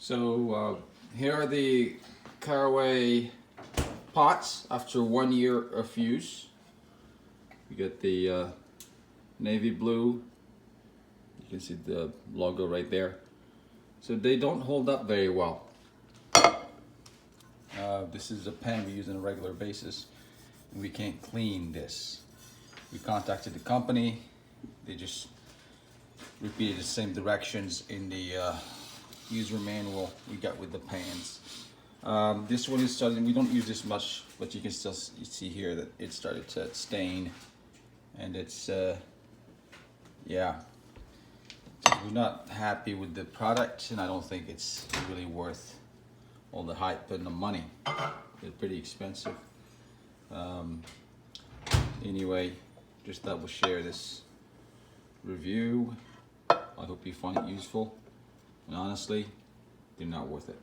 So here are the Caraway pots after 1 year of use. You get the navy blue. You can see the logo right there. So they don't hold up very well. This is a pan we use on a regular basis, and we can't clean this. We contacted the company. They just repeated the same directions in the user manual we got with the pans. This one is starting, we don't use this much, but you can still see here that it started to stain, and it's yeah, we're not happy with the product, and I don't think it's really worth all the hype and the money. They're pretty expensive. Anyway, just thought we'll share this review. I hope you find it useful, and honestly, they're not worth it.